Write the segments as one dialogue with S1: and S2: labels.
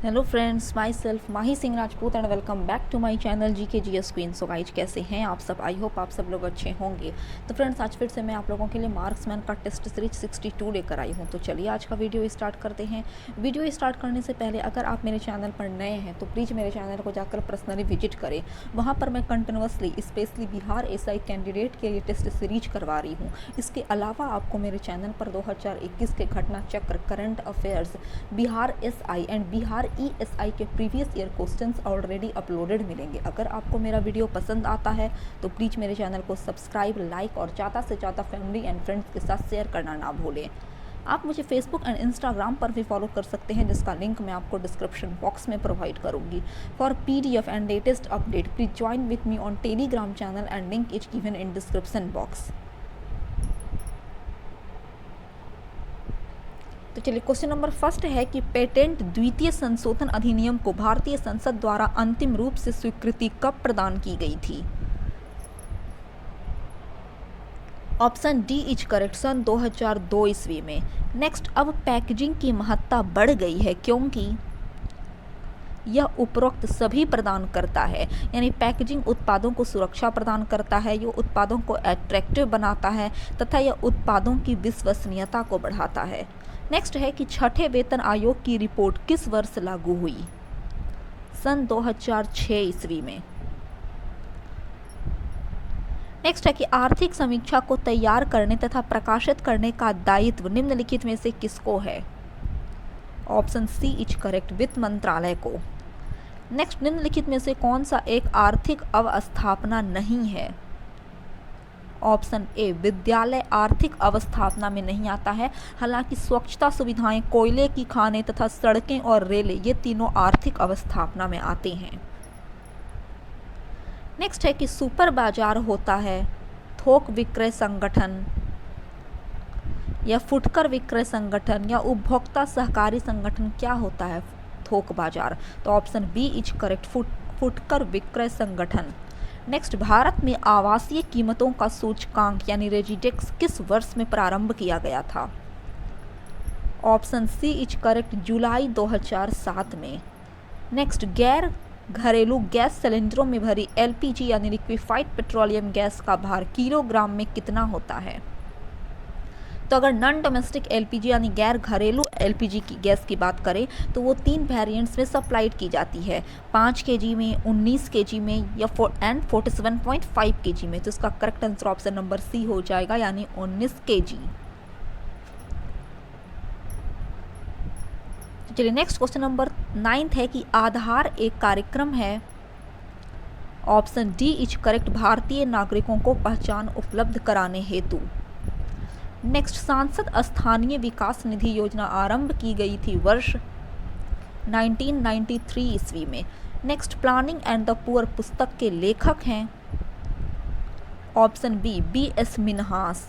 S1: Hello friends, my self Mahi Singh Rajput and welcome back to my channel G K G S queen. So guys, कैसे हैं आप सब? I hope आप सब लोग अच्छे होंगे। तो फ्रेंड्स, आज फिर से मैं आप लोगों के लिए मार्क्समैन का टेस्ट सीरीज 62 लेकर आई हूं। तो चलिए आज का वीडियो स्टार्ट करते हैं। वीडियो स्टार्ट करने से पहले अगर आप मेरे चैनल पर नए हैं तो प्लीज़ मेरे चैनल को जाकर पर्सनली विजिट करें। वहाँ पर मैं continuously specially Bihar SI candidate के लिए टेस्ट सीरीज करवा रही हूँ। इसके अलावा आपको मेरे चैनल पर 2021 के घटना चक्र, current affairs, Bihar SI and Bihar ESI के previous year questions already uploaded मिलेंगे। अगर आपको मेरा वीडियो पसंद आता है तो प्लीज़ मेरे चैनल को सब्सक्राइब, लाइक और ज़्यादा से ज़्यादा फैमिली एंड फ्रेंड्स के साथ शेयर करना ना भूलें। आप मुझे फेसबुक एंड इंस्टाग्राम पर भी फॉलो कर सकते हैं, जिसका लिंक मैं आपको डिस्क्रिप्शन बॉक्स में प्रोवाइड करूंगी। For PDF and latest update please join with me on Telegram channel and link is given in description box. तो चलिए, क्वेश्चन नंबर फर्स्ट है कि पेटेंट द्वितीय संशोधन अधिनियम को भारतीय संसद द्वारा अंतिम रूप से स्वीकृति कब प्रदान की गई थी? ऑप्शन डी इज करेक्ट, सन 2002 ईस्वी में। नेक्स्ट, अब पैकेजिंग की महत्ता बढ़ गई है क्योंकि यह उपरोक्त सभी प्रदान करता है, यानी पैकेजिंग उत्पादों को सुरक्षा प्रदान करता है, यह उत्पादों को अट्रैक्टिव बनाता है तथा यह उत्पादों की विश्वसनीयता को बढ़ाता है। नेक्स्ट है कि छठे वेतन आयोग की रिपोर्ट किस वर्ष लागू हुई? सन 2006 ईस्वी में। नेक्स्ट है कि आर्थिक समीक्षा को तैयार करने तथा प्रकाशित करने का दायित्व निम्नलिखित में से किसको है? ऑप्शन सी इज करेक्ट, वित्त मंत्रालय को। नेक्स्ट, निम्नलिखित में से कौन सा एक आर्थिक अवस्थापना नहीं है? ऑप्शन ए, विद्यालय आर्थिक अवस्थापना में नहीं आता है। हालांकि स्वच्छता सुविधाएं, कोयले की खानें तथा सड़कें और रेलें ये तीनों आर्थिक अवस्थापना में आते हैं। नेक्स्ट है कि सुपर बाजार होता है थोक विक्रय संगठन या फुटकर विक्रय संगठन या उपभोक्ता सहकारी संगठन। क्या होता है थोक बाजार? तो ऑप्शन बी इज करेक्ट, फुटकर विक्रय संगठन। नेक्स्ट, भारत में आवासीय कीमतों का सूचकांक यानी रेजिडेक्स किस वर्ष में प्रारंभ किया गया था? ऑप्शन सी इज करेक्ट, जुलाई 2007 में। नेक्स्ट, गैर घरेलू गैस सिलेंडरों में भरी एलपीजी यानी लिक्विफाइड पेट्रोलियम गैस का भार किलोग्राम में कितना होता है? तो अगर नॉन डोमेस्टिक एलपीजी यानी गैर घरेलू एलपीजी की गैस की बात करें तो वो 3 वेरिएंट्स में सप्लाइड की जाती है, 5 केजी में, 19 केजी में या 47.5 केजी में। तो इसका correct answer option number C हो जाएगा, यानी 19 केजी। चलिए, नेक्स्ट क्वेश्चन नंबर 9 है कि आधार एक कार्यक्रम है। ऑप्शन डी इज करेक्ट, भारतीय नागरिकों को पहचान उपलब्ध कराने हेतु। नेक्स्ट, सांसद स्थानीय विकास निधि योजना आरंभ की गई थी वर्ष 1993 ईस्वी में। Next, planning and the poor पुस्तक के लेखक हैं। Option B, B S. Minhas.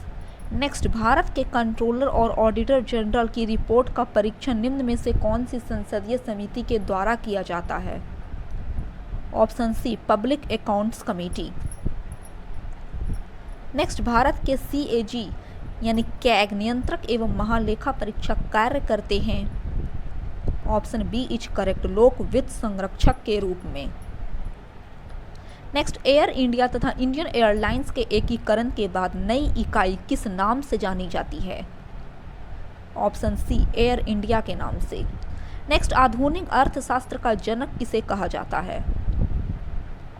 S1: Next, Bharat के कंट्रोलर और ऑडिटर जनरल की रिपोर्ट का परीक्षण निम्न में से कौन सी संसदीय समिति के द्वारा किया जाता है? Option C, public accounts committee. Next, Bharat के सीएजी यानी कैग नियंत्रक एवं महालेखा परीक्षक कार्य करते हैं। ऑप्शन बी इज करेक्ट, लोक वित्त संरक्षक के रूप में। नेक्स्ट, एयर इंडिया तथा इंडियन एयरलाइंस के एकीकरण के बाद नई इकाई किस नाम से जानी जाती है? ऑप्शन सी, एयर इंडिया के नाम से। नेक्स्ट, आधुनिक अर्थशास्त्र का जनक किसे कहा जाता है?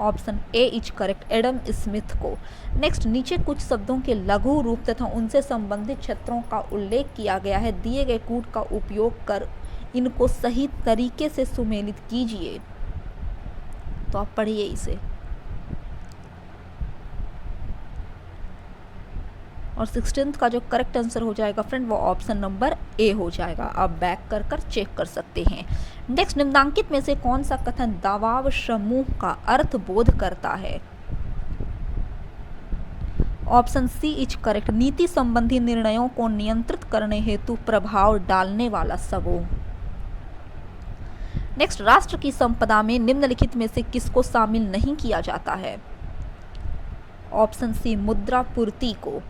S1: Option A is correct, Adam Smith को। नेक्स्ट, नीचे कुछ शब्दों के लघु रूप तथा उनसे संबंधित क्षेत्रों का उल्लेख किया गया है। दिए गए कूट का उपयोग कर इनको सही तरीके से सुमेलित कीजिए। तो आप पढ़िए इसे। और 16th का जो करेक्ट आंसर हो जाएगा फ्रेंड, वो ऑप्शन नंबर ए हो जाएगा। आप बैक कर चेक कर सकते हैं। नेक्स्ट, निम्नांकित में से कौन सा कथन दबाव समूह का अर्थ बोध करता है? ऑप्शन सी इज करेक्ट, नीति संबंधी निर्णयों को नियंत्रित करने हेतु प्रभाव डालने वाला समूह। नेक्स्ट, राष्ट्र की संपदा में निम्नलिखित में से किसको शामिल नहीं किया जाता है? ऑप्शन सी, मुद्रा पूर्ति को।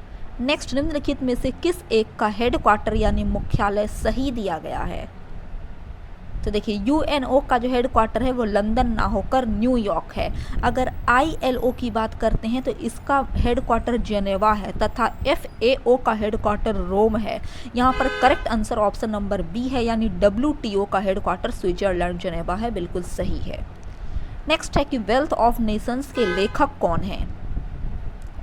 S1: नेक्स्ट, निम्नलिखित में से किस एक का हेडक्वार्टर यानी मुख्यालय सही दिया गया है? तो देखिए यूएनओ का जो हेडक्वार्टर है वो लंदन ना होकर न्यूयॉर्क है। अगर आईएलओ की बात करते हैं तो इसका हेडक्वार्टर जेनेवा है तथा एफएओ का हेडक्वार्टर रोम है। यहाँ पर correct answer option number B है, यानी डब्ल्यूटीओ का हेडक्वार्टर स्विट्जरलैंड जेनेवा है, बिल्कुल सही है। नेक्स्ट है कि वेल्थ ऑफ नेशंस के लेखक कौन हैं?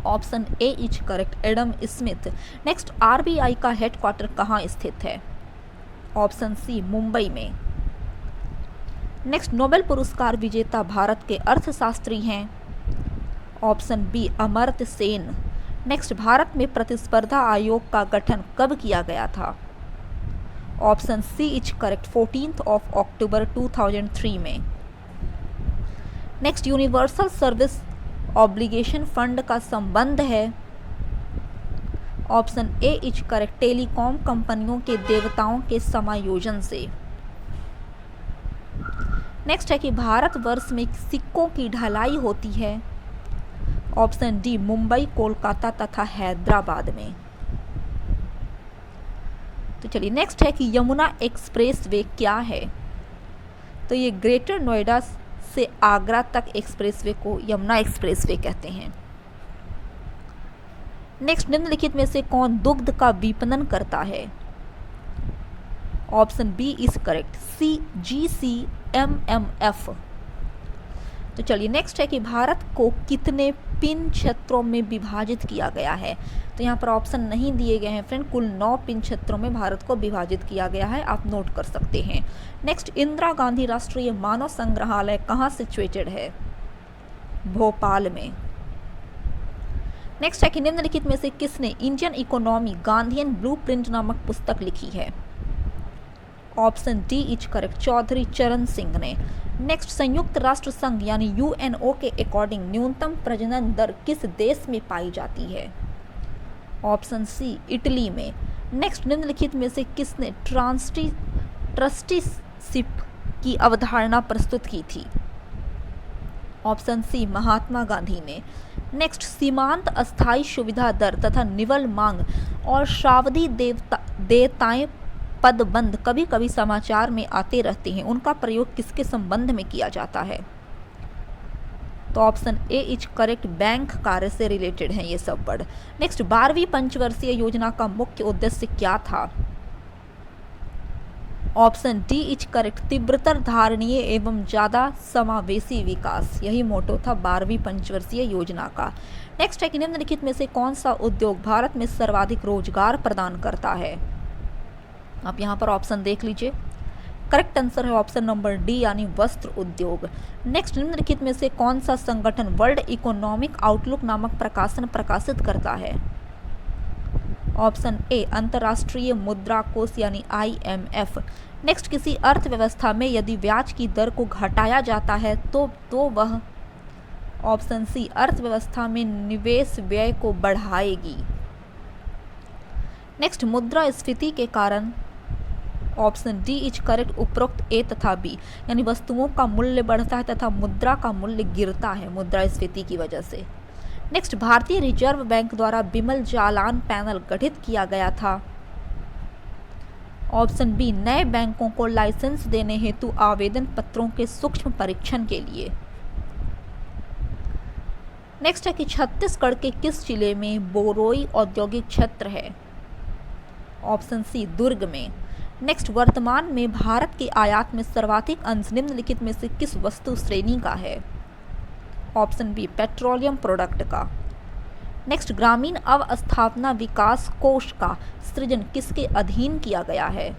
S1: Option A is correct, Adam Smith. Next RBI का हेडक्वार्टर कहाँ स्थित है? ऑप्शन सी मुंबई में। नेक्स्ट नोबेल पुरस्कार विजेता भारत के अर्थशास्त्री हैं? Option B Amartya Sen. Next Bharat में प्रतिस्पर्धा आयोग का गठन कब किया गया था? Option C is correct, 14 October 2003 में। Next universal service obligation fund का संबंध है? Option A is correct, telecom कंपनियों के देवताओं के समायोजन से। नेक्स्ट है कि भारतवर्ष में सिक्कों की ढलाई होती है? ऑप्शन डी मुंबई, कोलकाता तथा हैदराबाद में। तो चलिए नेक्स्ट है कि यमुना एक्सप्रेस वे क्या है? तो ये ग्रेटर नोएडा से आगरा तक एक्सप्रेस वे को यमुना एक्सप्रेस वे कहते हैं। नेक्स्ट निम्नलिखित में से कौन दुग्ध का विपणन करता है? Option B is correct, CGCMMF। तो चलिए नेक्स्ट है कि भारत को कितने पिन क्षेत्रों में विभाजित किया गया है? तो यहाँ पर ऑप्शन नहीं दिए गए हैं फ्रेंड, कुल 9 पिन क्षेत्रों में भारत को विभाजित किया गया है, आप नोट कर सकते हैं। नेक्स्ट इंदिरा गांधी राष्ट्रीय मानव संग्रहालय कहाँ सिचुएटेड है? भोपाल में। नेक्स्ट है कि निम्नलिखित में से किसने इंडियन इकोनॉमी गांधीयन ब्लूप्रिंट नामक पुस्तक लिखी है? Option D is correct, Chaudhary Charan Singh ने। नेक्स्ट संयुक्त राष्ट्र संघ यानी यूएनओ के अकॉर्डिंग न्यूनतम प्रजनन दर किस देश में पाई जाती है? ऑप्शन सी इटली में। नेक्स्ट निम्नलिखित में से किसने ट्रस्टीशिप की अवधारणा प्रस्तुत की थी? ऑप्शन सी महात्मा गांधी ने। नेक्स्ट सीमांत अस्थायी सुविधा दर तथा निवल मांग और सावधि देयताएं पदबंध कभी कभी समाचार में आते रहते हैं, उनका प्रयोग किसके संबंध में किया जाता है? तो option A is correct, bank कार्य से रिलेटेड है ये सब वर्ड। नेक्स्ट 12वीं पंचवर्षीय योजना का मुख्य उद्देश्य क्या था? ऑप्शन डी इज करेक्ट, तीव्रतर धारणीय एवं ज्यादा समावेशी विकास, यही मोटो था 12वीं पंचवर्षीय योजना का। नेक्स्ट है कि निम्नलिखित में से कौन सा उद्योग भारत में सर्वाधिक रोजगार प्रदान करता है? आप यहाँ पर ऑप्शन देख लीजिए, करेक्ट आंसर है ऑप्शन नंबर डी यानी वस्त्र उद्योग। नेक्स्ट निम्नलिखित में से कौन सा संगठन वर्ल्ड इकोनॉमिक आउटलुक नामक प्रकाशन प्रकाशित करता है? ऑप्शन ए अंतर्राष्ट्रीय मुद्रा कोष यानी IMF। नेक्स्ट किसी अर्थव्यवस्था में यदि ब्याज की दर को घटाया जाता है तो वह ऑप्शन सी अर्थव्यवस्था में निवेश व्यय को बढ़ाएगी। नेक्स्ट मुद्रास्फीति के कारण ऑप्शन डी इज करेक्ट, उपरोक्त ए तथा बी, यानी वस्तुओं का मूल्य बढ़ता है तथा मुद्रा का मूल्य गिरता है मुद्रास्फीति की वजह से। नेक्स्ट भारतीय रिजर्व बैंक द्वारा बिमल जालान पैनल गठित किया गया था? ऑप्शन बी नए बैंकों को लाइसेंस देने हेतु आवेदन पत्रों के सूक्ष्म परीक्षण के लिए। नेक्स्ट है कि छत्तीसगढ़ के किस जिले में बोरोई औद्योगिक क्षेत्र है? ऑप्शन सी दुर्ग में। नेक्स्ट वर्तमान में भारत के आयात में सर्वाधिक अंश निम्नलिखित में से किस वस्तु श्रेणी का है? ऑप्शन बी पेट्रोलियम प्रोडक्ट का। नेक्स्ट ग्रामीण अवस्थापना विकास कोष का सृजन किसके अधीन किया गया है?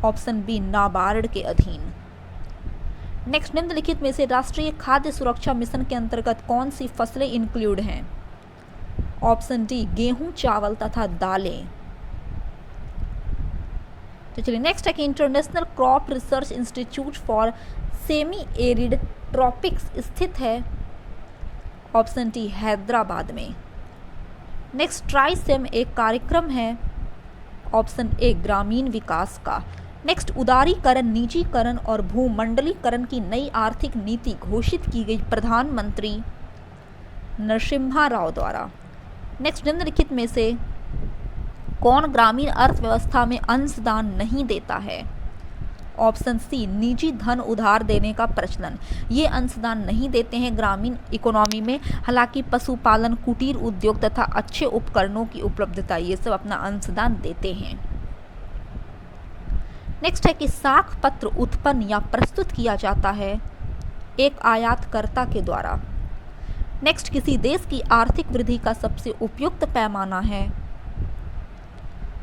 S1: ऑप्शन बी नाबार्ड के अधीन। नेक्स्ट निम्नलिखित में से राष्ट्रीय खाद्य सुरक्षा मिशन के अंतर्गत कौन सी फसलें इंक्लूड हैं? ऑप्शन डी गेहूं, चावल तथा दालें। तो चलिए नेक्स्ट है कि international crop research institute for semi arid tropics स्थित है? ऑप्शन डी हैदराबाद में। नेक्स्ट ट्राइसेम एक कार्यक्रम है? ऑप्शन ए ग्रामीण विकास का। नेक्स्ट उदारीकरण, निजीकरण और भूमंडलीकरण की नई आर्थिक नीति घोषित की गई प्रधानमंत्री नरसिम्हा राव द्वारा। नेक्स्ट निम्नलिखित में से कौन ग्रामीण अर्थव्यवस्था में अंशदान नहीं देता है? ऑप्शन सी निजी धन उधार देने का प्रचलन, ये अंशदान नहीं देते हैं ग्रामीण इकोनॉमी में, हालांकि पशुपालन, कुटीर उद्योग तथा अच्छे उपकरणों की उपलब्धता ये सब अपना अंशदान देते हैं। नेक्स्ट है कि साख पत्र उत्पन्न या प्रस्तुत किया जाता है एक आयातकर्ता के द्वारा। नेक्स्ट, किसी देश की आर्थिक वृद्धि का सबसे उपयुक्त पैमाना है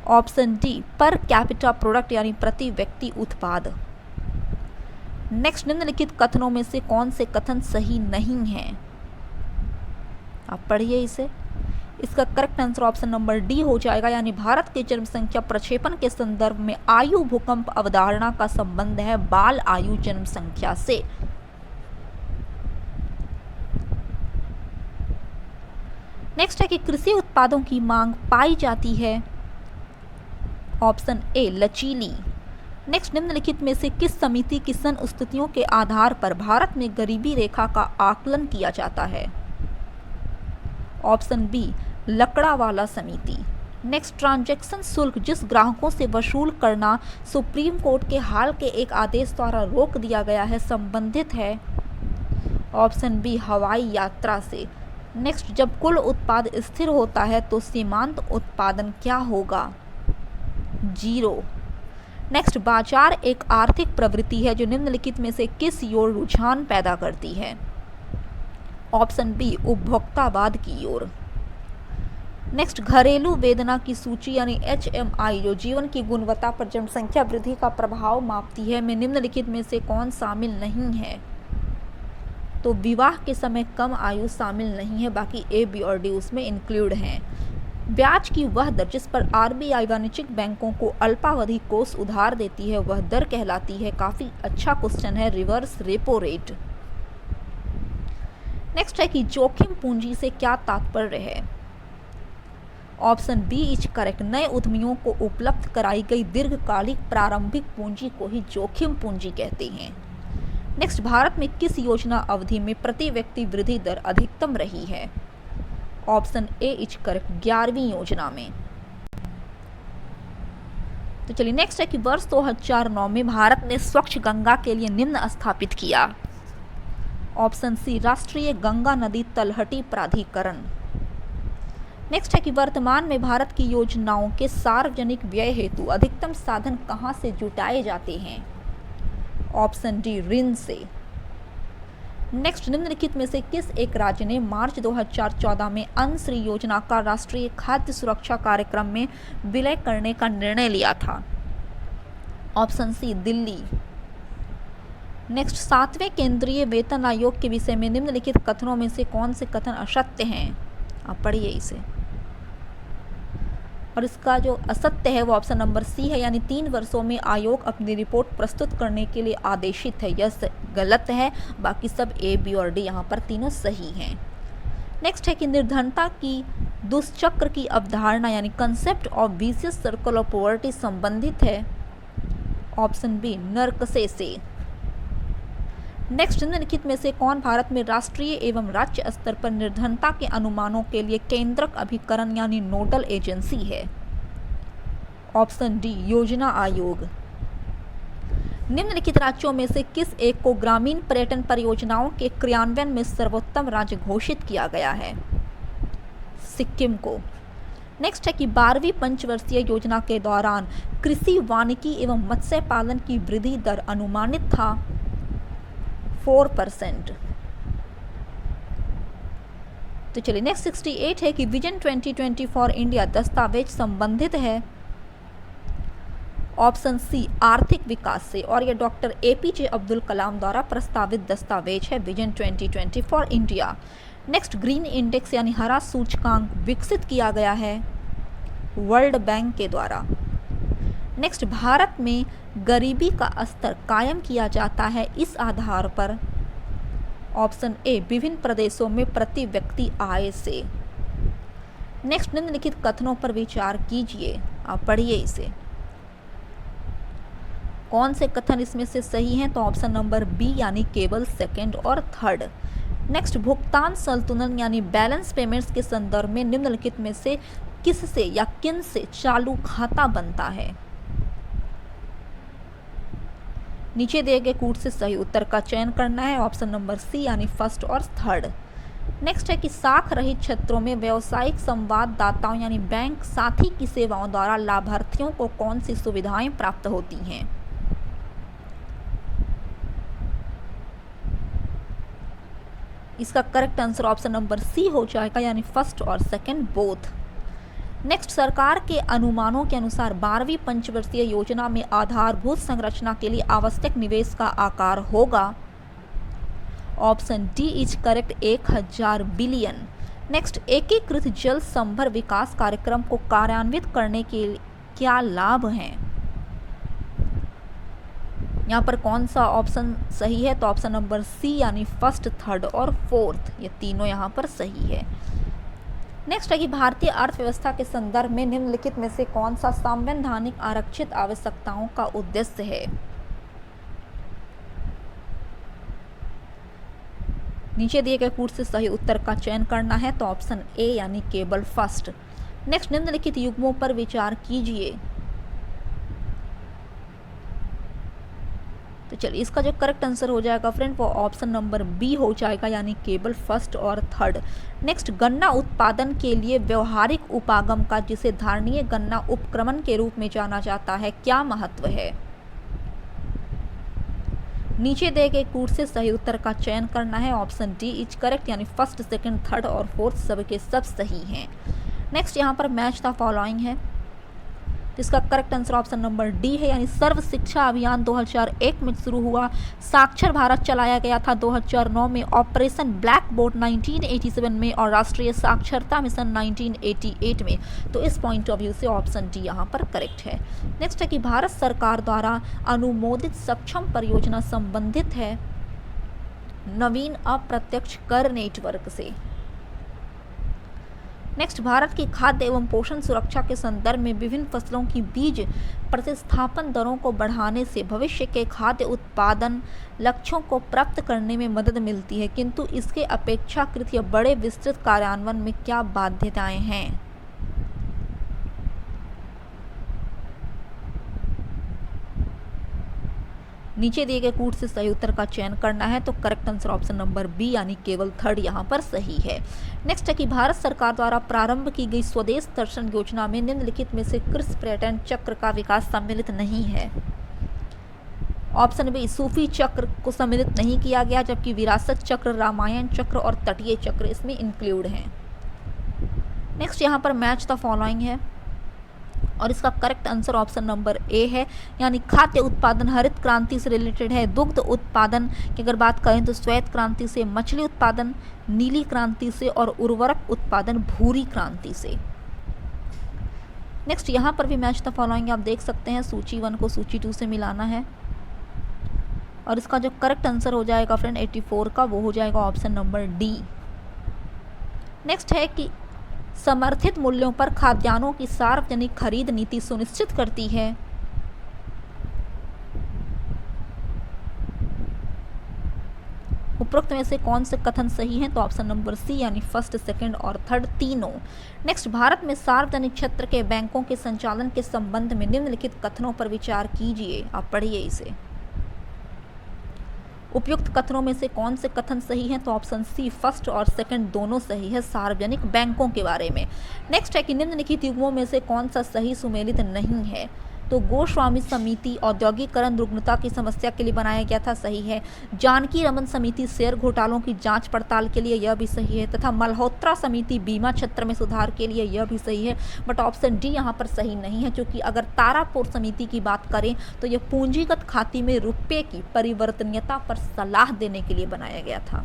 S1: option D per capita product यानी प्रति व्यक्ति उत्पाद। नेक्स्ट, निम्नलिखित कथनों में से कौन से कथन सही नहीं हैं? आप पढ़िए इसे। इसका correct answer option number D हो जाएगा, यानी भारत की जनसंख्या प्रक्षेपण के संदर्भ में आयु भूकंप अवधारणा का संबंध है बाल आयु जनसंख्या से। नेक्स्ट है कि कृषि उत्पादों की मांग पाई जाती है ऑप्शन ए लचीली। नेक्स्ट, निम्नलिखित में से किस समिति की स्थितियों के आधार पर भारत में गरीबी रेखा का आकलन किया जाता है? ऑप्शन बी लकड़ावाला समिति। नेक्स्ट, ट्रांजैक्शन शुल्क जिस ग्राहकों से वसूल करना सुप्रीम कोर्ट के हाल के एक आदेश द्वारा रोक दिया गया है संबंधित है ऑप्शन बी हवाई यात्रा से। नेक्स्ट, जब कुल उत्पाद स्थिर होता है तो सीमांत उत्पादन क्या होगा? 0। नेक्स्ट, बाजार एक आर्थिक प्रवृत्ति है जो निम्नलिखित में से किस ओर रुझान पैदा करती है? ऑप्शन बी उपभोक्तावाद की ओर। नेक्स्ट, घरेलू वेदना की सूची यानी HMI जो जीवन की गुणवत्ता पर जनसंख्या वृद्धि का प्रभाव मापती है में निम्नलिखित में से कौन शामिल नहीं है? तो विवाह के समय कम आयु शामिल नहीं है, बाकी ए, बी और डी उसमें इंक्लूड हैं। ब्याज की वह दर जिस पर RBI वाणिज्यिक बैंकों को अल्पावधि कोष उधार देती है वह दर कहलाती है, काफी अच्छा क्वेश्चन है, रिवर्स रेपो रेट। नेक्स्ट है कि जोखिम पूंजी से क्या तात्पर्य है? ऑप्शन बी इज करेक्ट, नए उद्यमियों को उपलब्ध कराई गई दीर्घकालिक प्रारंभिक पूंजी को ही जोखिम पूंजी कहते हैं। नेक्स्ट, भारत में किस योजना अवधि में प्रति व्यक्ति वृद्धि दर अधिकतम रही है? ऑप्शन ए इज करेक्ट, 11वीं योजना में। तो चलिए नेक्स्ट है कि वर्ष 2009 में भारत ने स्वच्छ गंगा के लिए निम्न स्थापित किया। ऑप्शन सी राष्ट्रीय गंगा नदी तलहटी प्राधिकरण। नेक्स्ट है कि वर्तमान में भारत की योजनाओं के सार्वजनिक व्यय हेतु अधिकतम साधन कहां से जुटाए जाते हैं? ऑप्शन डी ऋण से। नेक्स्ट, निम्नलिखित में से किस एक राज्य ने मार्च 2014 में अन्न श्री योजना का राष्ट्रीय खाद्य सुरक्षा कार्यक्रम में विलय करने का निर्णय लिया था? Option C Delhi. नेक्स्ट, 7वें केंद्रीय वेतन आयोग के विषय में निम्नलिखित कथनों में से कौन से कथन असत्य हैं? आप पढ़िए इसे। और इसका जो असत्य है वो ऑप्शन नंबर सी है, यानी 3 वर्षों में आयोग अपनी रिपोर्ट प्रस्तुत करने के लिए आदेशित है, यह गलत है, बाकी सब ए, बी और डी यहाँ पर तीनों सही हैं। नेक्स्ट है कि निर्धनता की दुष्चक्र की अवधारणा यानी concept of vicious circle of poverty संबंधित है? ऑप्शन बी नरकसे से। नेक्स्ट, निम्नलिखित में से कौन भारत में राष्ट्रीय एवं राज्य स्तर पर निर्धनता के अनुमानों के लिए केंद्रक अभिकरण यानी नोडल एजेंसी है? ऑप्शन डी योजना आयोग। निम्नलिखित राज्यों में से किस एक को ग्रामीण पर्यटन परियोजनाओं के क्रियान्वयन में सर्वोत्तम राज्य घोषित किया गया है? सिक्किम को। नेक्स्ट है कि 12वीं पंचवर्षीय योजना के दौरान कृषि वानिकी एवं मत्स्य पालन की वृद्धि दर अनुमानित था 4%। तो चलिए नेक्स्ट 68 है कि विजन 2020 फॉर इंडिया दस्तावेज संबंधित है? ऑप्शन सी आर्थिक विकास से, और यह डॉक्टर APJ अब्दुल कलाम द्वारा प्रस्तावित दस्तावेज है vision 2020 for India. Next, green index यानी हरा सूचकांक विकसित किया गया है वर्ल्ड बैंक के द्वारा। नेक्स्ट, भारत में गरीबी का स्तर कायम किया जाता है इस आधार पर? ऑप्शन ए विभिन्न प्रदेशों में प्रति व्यक्ति आय से। नेक्स्ट, निम्नलिखित कथनों पर विचार कीजिए, आप पढ़िए इसे। कौन से कथन इसमें से सही हैं? तो ऑप्शन नंबर बी यानी केवल सेकंड और थर्ड। नेक्स्ट, भुगतान संतुलन यानी बैलेंस पेमेंट्स के संदर्भ में निम्नलिखित में से किससे या किन से चालू खाता बनता है? नीचे दिए गए कूट से सही उत्तर का चयन करना है, ऑप्शन नंबर सी यानी फर्स्ट और थर्ड। नेक्स्ट है कि साख रहित क्षेत्रों में व्यावसायिक संवाददाताओं यानी बैंक साथी की सेवाओं द्वारा लाभार्थियों को कौन सी सुविधाएं प्राप्त होती हैं? इसका correct answer option number C हो जाएगा, यानी फर्स्ट और सेकंड बोथ। नेक्स्ट, सरकार के अनुमानों के अनुसार 12वीं पंचवर्षीय योजना में आधारभूत संरचना के लिए आवश्यक निवेश का आकार होगा, option D is correct, 1000 billion. Next, एकीकृत जल संभर विकास कार्यक्रम को कार्यान्वित करने के क्या लाभ हैं? यहाँ पर कौन सा ऑप्शन सही है? तो ऑप्शन नंबर सी यानी फर्स्ट, थर्ड और फोर्थ, ये तीनों यहाँ पर सही है। नेक्स्ट है कि भारतीय अर्थव्यवस्था के संदर्भ में निम्नलिखित में से कौन सा संवैधानिक आरक्षित आवश्यकताओं का उद्देश्य है? नीचे दिए गए कूट से सही उत्तर का चयन करना है, तो ऑप्शन ए यानी केवल फर्स्ट। नेक्स्ट, निम्नलिखित युग्मों पर विचार कीजिए। तो चलिए, इसका जो करेक्ट आंसर हो जाएगा फ्रेंड, वो ऑप्शन नंबर बी हो जाएगा, यानी केवल फर्स्ट और थर्ड। नेक्स्ट, गन्ना उत्पादन के लिए व्यवहारिक उपागम का, जिसे धारणीय गन्ना उपक्रमण के रूप में जाना जाता है, क्या महत्व है? नीचे दिए गए कूट से सही उत्तर का चयन करना है, ऑप्शन डी इज करेक्ट, यानी फर्स्ट, सेकंड, थर्ड और फोर्थ सबके सब सही हैं। नेक्स्ट, यहाँ पर मैच द फॉलोइंग है, इसका correct answer option number D है, यानी सर्व शिक्षा अभियान 2001 में शुरू हुआ, साक्षर भारत चलाया गया था 2009 में, ऑपरेशन ब्लैक बोर्ड 1987 में और राष्ट्रीय साक्षरता मिशन 1988 में। तो इस पॉइंट ऑफ व्यू से ऑप्शन डी यहाँ पर करेक्ट है। नेक्स्ट है कि भारत सरकार द्वारा अनुमोदित सक्षम परियोजना संबंधित है नवीन अप्रत्यक्ष कर नेटवर्क से। नेक्स्ट, भारत की खाद्य एवं पोषण सुरक्षा के संदर्भ में विभिन्न फसलों की बीज प्रतिस्थापन दरों को बढ़ाने से भविष्य के खाद्य उत्पादन लक्ष्यों को प्राप्त करने में मदद मिलती है, किंतु इसके अपेक्षाकृत या बड़े विस्तृत कार्यान्वयन में क्या बाध्यताएं हैं? नीचे दिए गए कूट से सही उत्तर का चयन करना है, तो correct answer option number B यानी केवल थर्ड यहाँ पर सही है। नेक्स्ट है कि भारत सरकार द्वारा प्रारंभ की गई स्वदेश दर्शन योजना में निम्नलिखित में से किस पर्यटन चक्र का विकास सम्मिलित नहीं है? ऑप्शन बी, सूफी चक्र को सम्मिलित नहीं किया गया, जबकि विरासत चक्र, रामायण चक्र और तटीय चक्र इसमें इंक्लूड हैं। नेक्स्ट, यहाँ पर मैच द फॉलोइंग है और इसका correct answer option number A है, यानी खाद्य उत्पादन हरित क्रांति से रिलेटेड है, दुग्ध उत्पादन की अगर बात करें तो श्वेत क्रांति से, मछली उत्पादन नीली क्रांति से और उर्वरक उत्पादन भूरी क्रांति से। नेक्स्ट, यहाँ पर भी मैच द फॉलोइंग आप देख सकते हैं, सूची 1 को सूची 2 से मिलाना है और इसका जो करेक्ट आंसर हो जाएगा फ्रेंड 84 का, वो हो जाएगा ऑप्शन नंबर डी। नेक्स्ट है कि समर्थित मूल्यों पर खाद्यान्नों की सार्वजनिक खरीद नीति सुनिश्चित करती है। उपरोक्त में से कौन से कथन सही हैं? तो ऑप्शन नंबर सी यानी फर्स्ट, सेकंड और थर्ड तीनों। नेक्स्ट, भारत में सार्वजनिक क्षेत्र के बैंकों के संचालन के संबंध में निम्नलिखित कथनों पर विचार कीजिए। आप पढ़िए इसे। उपयुक्त कथनों में से कौन से कथन सही हैं? तो ऑप्शन सी फर्स्ट और सेकंड दोनों सही है सार्वजनिक बैंकों के बारे में। नेक्स्ट है कि निम्नलिखित युग्मों में से कौन सा सही सुमेलित नहीं है? तो गोस्वामी समिति औद्योगिकरण रुग्णता की समस्या के लिए बनाया गया था, सही है। जानकी रमन समिति शेयर घोटालों की जांच पड़ताल के लिए, यह भी सही है। तथा मल्होत्रा समिति बीमा क्षेत्र में सुधार के लिए, यह भी सही है। बट ऑप्शन डी यहाँ पर सही नहीं है, क्योंकि अगर तारापुर समिति की बात करें तो यह पूंजीगत खाते में रुपये की परिवर्तनीयता पर सलाह देने के लिए बनाया गया था।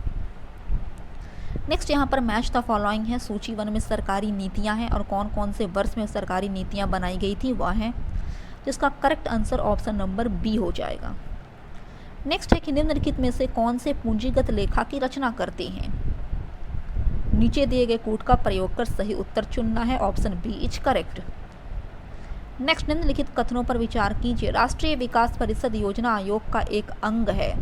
S1: नेक्स्ट, यहाँ पर मैच द फॉलोइंग है, सूची 1 में सरकारी नीतियाँ हैं और कौन कौन से वर्ष में सरकारी नीतियाँ बनाई गई थी वह हैं, जिसका correct answer option number B हो जाएगा। नेक्स्ट है कि निम्नलिखित में से कौन से पूंजीगत लेखा की रचना करते हैं? नीचे दिए गए कूट का प्रयोग कर सही उत्तर चुनना है, option B is correct. Next, निम्नलिखित कथनों पर विचार कीजिए। राष्ट्रीय विकास परिषद योजना आयोग का एक अंग है।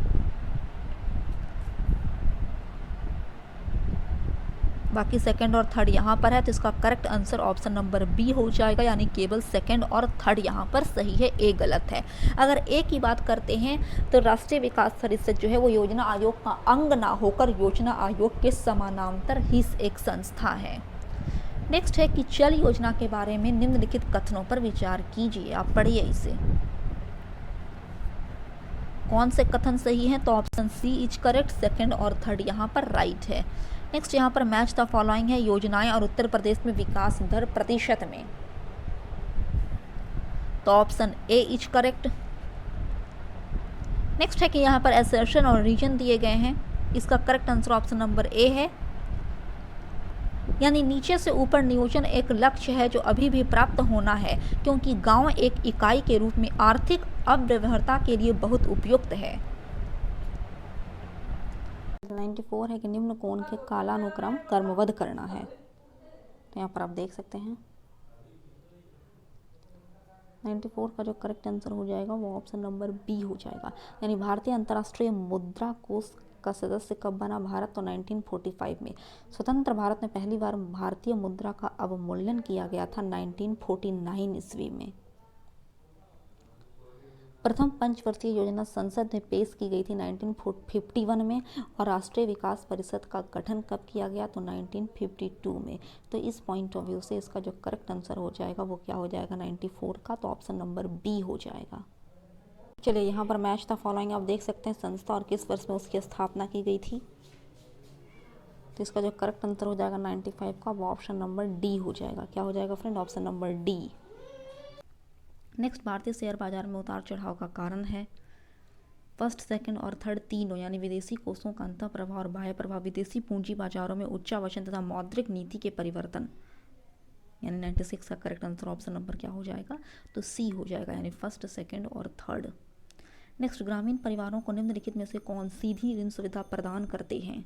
S1: बाकी सेकंड और थर्ड यहाँ पर है, तो इसका correct answer option number B हो जाएगा, यानी केवल सेकंड और थर्ड यहाँ पर सही है, ए गलत है। अगर ए की बात करते हैं तो राष्ट्रीय विकास परिषद जो है वो योजना आयोग का अंग ना होकर योजना आयोग के समानांतर ही एक संस्था है। नेक्स्ट है कि चल योजना के बारे में निम्नलिखित कथनों पर विचार कीजिए। आप पढ़िए इसे, कौन से कथन सही हैं, तो option C is correct, second और थर्ड यहाँ पर राइट है। नेक्स्ट यहाँ पर मैच द फॉलोइंग है, योजनाएं और उत्तर प्रदेश में विकास दर प्रतिशत में, तो option A is correct. Next है कि यहाँ पर असर्शन और रीजन दिए गए हैं, इसका correct answer option number A है, यानी नीचे से ऊपर नियोजन एक लक्ष्य है जो अभी भी प्राप्त होना है, क्योंकि गांव एक इकाई के रूप में आर्थिक अव्यवहार्यता के लिए बहुत उपयुक्त है। 94 है कि निम्न कोण के कालानुक्रम क्रमबद्ध करना है, तो यहाँ पर आप देख सकते हैं 94 का जो करेक्ट आंसर हो जाएगा वो ऑप्शन नंबर बी हो जाएगा, यानी भारतीय अंतर्राष्ट्रीय मुद्रा कोष का सदस्य कब बना भारत, तो 1945 में। स्वतंत्र भारत में पहली बार भारतीय मुद्रा का अवमूल्यन किया गया था 1949 ईस्वी में। प्रथम पंचवर्षीय योजना संसद में पेश की गई थी 1951 में, और राष्ट्रीय विकास परिषद का गठन कब किया गया, तो 1952 में। तो इस पॉइंट ऑफ व्यू से इसका जो करेक्ट आंसर हो जाएगा वो क्या हो जाएगा 94 का, तो ऑप्शन नंबर बी हो जाएगा। चलिए यहाँ पर मैच द फॉलोइंग आप देख सकते हैं, संस्था और किस वर्ष में उसकी स्थापना की गई थी, तो इसका जो करेक्ट आंसर हो जाएगा 95 का, वो ऑप्शन नंबर डी हो जाएगा। क्या हो जाएगा friend, option number D. Next, भारतीय शेयर बाजार में उतार चढ़ाव का कारण है, फर्स्ट सेकंड और थर्ड तीनों, यानी विदेशी कोषों का अंतः प्रभाव और बाह्य प्रभाव, विदेशी पूंजी बाजारों में उच्चावचन तथा मौद्रिक नीति के परिवर्तन, यानी 96 का करेक्ट आंसर ऑप्शन नंबर क्या हो जाएगा, तो सी हो जाएगा, यानी फर्स्ट सेकंड और थर्ड। नेक्स्ट, ग्रामीण परिवारों को निम्नलिखित में से कौन सीधी ऋण सुविधा प्रदान करते हैं,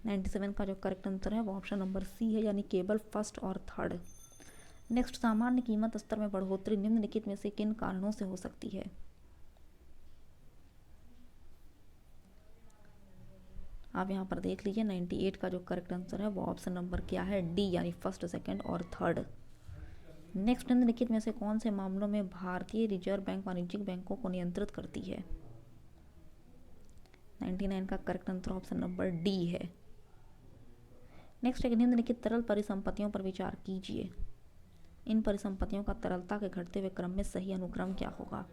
S1: 97 का जो करेक्ट आंसर है वो ऑप्शन नंबर सी है, यानी केवल फर्स्ट और थर्ड। नेक्स्ट, सामान्य कीमत स्तर में बढ़ोतरी निम्नलिखित में से किन कारणों से हो सकती है, आप यहाँ पर देख लीजिए 98 का जो करेक्ट आंसर है वो ऑप्शन नंबर क्या है, डी, यानी फर्स्ट सेकंड और थर्ड। नेक्स्ट, निम्नलिखित में से कौन से मामलों में भारतीय रिजर्व बैंक वाणिज्यिक बैंकों को नियंत्रित करती है, 99 का correct answer option number D है। नेक्स्ट है, निम्नलिखित तरल परिसंपत्तियों पर विचार कीजिए, इन परिसंपत्तियों का तरलता के घटते हुए क्रम में सही अनुक्रम क्या होगा,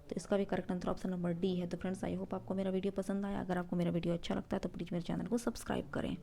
S1: तो इसका भी correct answer option number D है। तो फ्रेंड्स, आई होप आपको मेरा वीडियो पसंद आया। अगर आपको मेरा वीडियो अच्छा लगता है तो प्लीज़ मेरे चैनल को सब्सक्राइब करें।